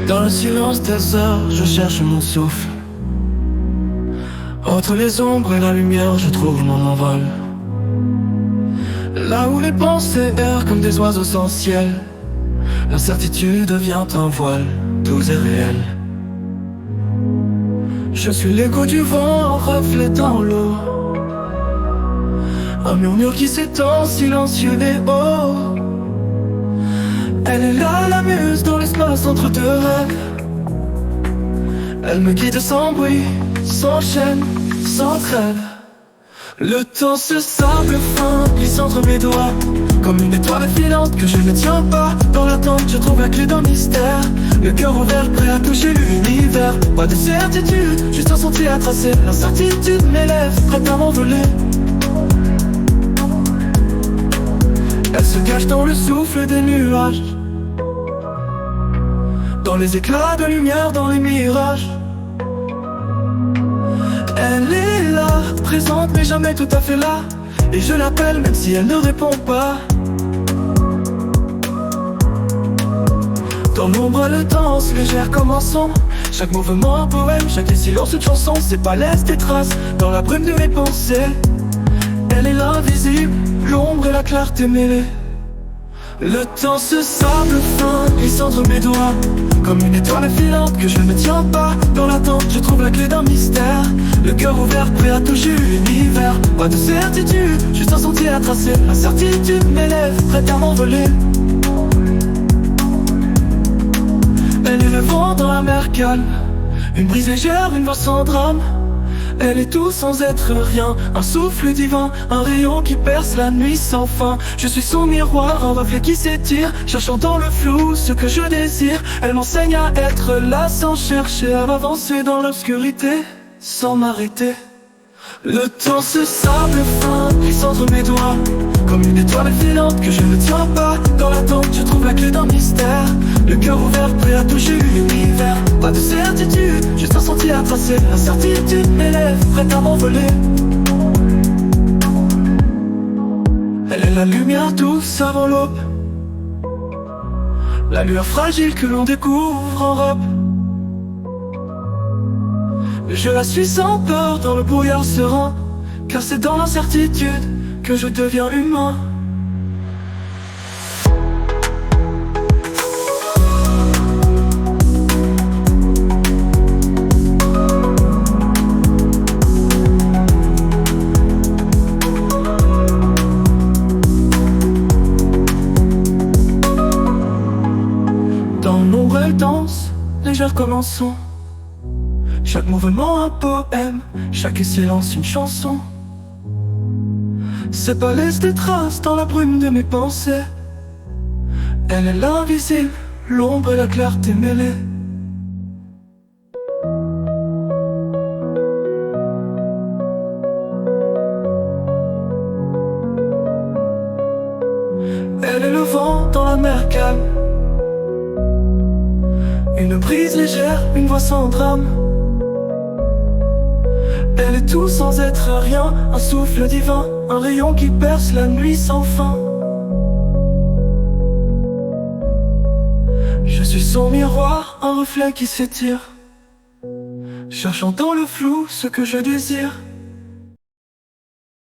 Dans le silence des heures, je cherche mon souffle. Entre les ombres et la lumière, je trouve mon envol. Là où les pensées errent comme des oiseaux sans ciel, l'incertitude devient un voile, tout est réel. Je suis l'écho du vent reflétant l'eau, un murmure qui s'étend silencieux et haut. Elle est là, la muse, dans l'espace entre deux rêves. Elle me guide sans bruit, sans chaîne, sans trêve. Le temps se sable fin, glisse entre mes doigts, comme une étoile filante que je ne tiens pas. Dans l'attente, je trouve la clé d'un mystère, le cœur ouvert, prêt à toucher l'univers. Pas de certitude, juste un sentier à tracer. L'incertitude m'élève, prête à m'envoler. Elle se cache dans le souffle des nuages, dans les éclats de lumière, dans les mirages. Elle est là, présente mais jamais tout à fait là. Et je l'appelle même si elle ne répond pas. Dans l'ombre elle danse, légère comme un son. Chaque mouvement un poème, chaque silence une chanson. C'est pas laisse des traces dans la brume de mes pensées. Elle est l'invisible, l'ombre et la clarté mêlée. Le temps se sable fin, glisse entre mes doigts, comme une étoile filante que je ne tiens pas. Dans l'attente, je trouve la clé d'un mystère, le cœur ouvert, prêt à toucher l'univers. Pas de certitude, juste un sentier à tracer. L'incertitude m'élève, prête à m'envoler. Elle est le vent dans la mer calme, une brise légère, une voix sans drame. Elle est tout sans être rien, un souffle divin, un rayon qui perce la nuit sans fin. Je suis son miroir, un reflet qui s'étire, cherchant dans le flou ce que je désire. Elle m'enseigne à être là sans chercher, à m'avancer dans l'obscurité, sans m'arrêter. Le temps se sable fin, glisse entre mes doigts, comme une étoile filante que je ne tiens pas. Dans l'attente, je trouve la clé d'un mystère, le cœur ouvert, prêt à toucher l'univers. Pas de certitude, juste un sentier à tracer. L'incertitude m'élève, prête à m'envoler. Elle est la lumière douce avant l'aube, la lueur fragile que l'on découvre en robe. Je la suis sans peur dans le brouillard serein, car c'est dans l'incertitude que je deviens humain. Dans l'ombre elle danse, légère comme un son. Chaque mouvement un poème, chaque silence une chanson. C'est pas laisse des traces dans la brume de mes pensées. Elle est l'invisible, l'ombre et la clarté mêlée. Elle est le vent dans la mer calme, une brise légère, une voix sans drame. Elle est tout sans être rien, un souffle divin, un rayon qui perce la nuit sans fin. Je suis son miroir, un reflet qui s'étire, cherchant dans le flou ce que je désire.